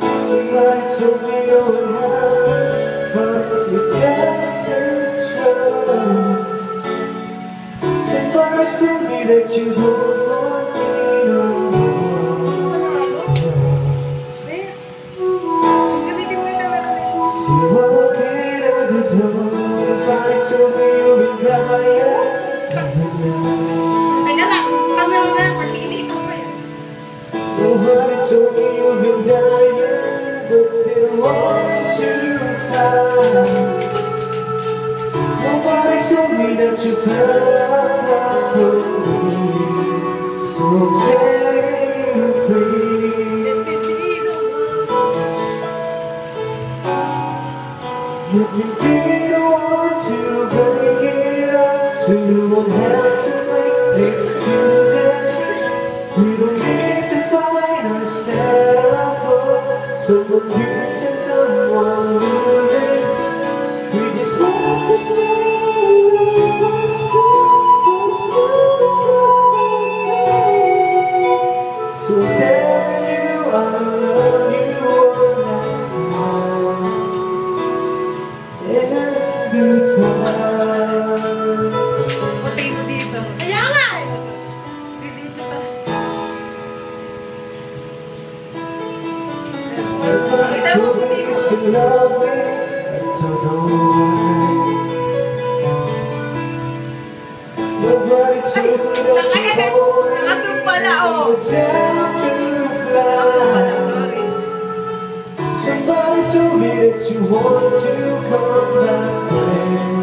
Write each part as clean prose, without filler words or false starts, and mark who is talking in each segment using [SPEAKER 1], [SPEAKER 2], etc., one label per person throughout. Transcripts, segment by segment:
[SPEAKER 1] Somebody told me no one happened, but you never said true. Somebody told me that you don't want me no more. See, walking out the door, somebody told me you've been crying every night. Nobody told me you've been dying, but they want you to find. Nobody told me that you felt love from me, so I'm setting you free. You can be the one to break it up, so you won't have to make excuses. We don't need to find ourselves for someone wins and someone loses. We just want to say what's good. So I'm telling you I love you one last time, and goodbye.
[SPEAKER 2] Patay mo dito. Kaya nga eh! Dito pa.
[SPEAKER 1] Nobody told me to love me, I don't know why. Nobody told me that you
[SPEAKER 2] Nakasumpa na, oh!
[SPEAKER 1] time to
[SPEAKER 2] Nakasumpa
[SPEAKER 1] fly.
[SPEAKER 2] na, sorry.
[SPEAKER 1] Somebody told me that you want to come back again.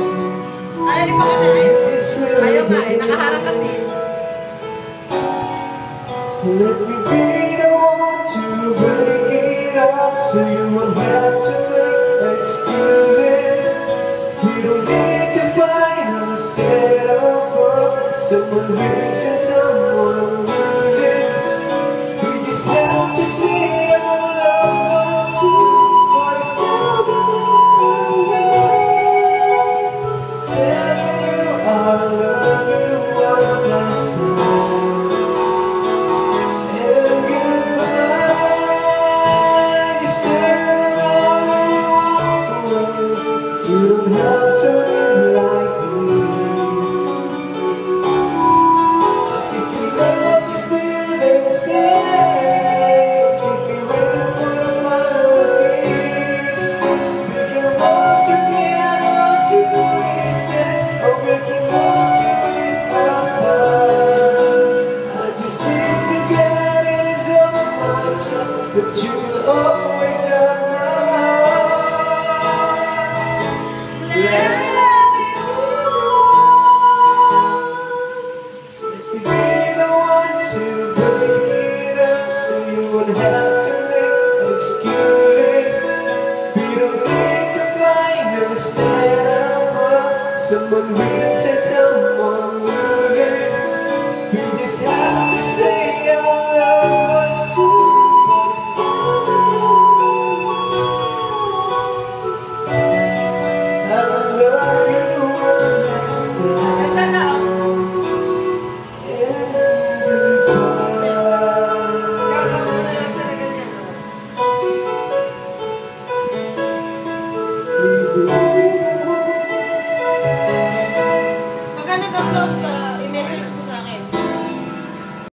[SPEAKER 2] Ayaw, di pa ka na eh. Ayaw nga eh, nakaharang kasi.
[SPEAKER 1] Let me be the one to break it up, so you won't have to make excuses. We don't need to find a setup for someone wins and someone loses. We just have to see our love was true, but it's now the telling you I love you one last time. You don't have to live like this. If you love me still, then stay. Keep me waiting for the final piece. We can walk together through this test, or we can walk it apart. I just need to get it off my chest, but you'll always have my heart. Have to make excuses. We don't need to find a setup for someone who says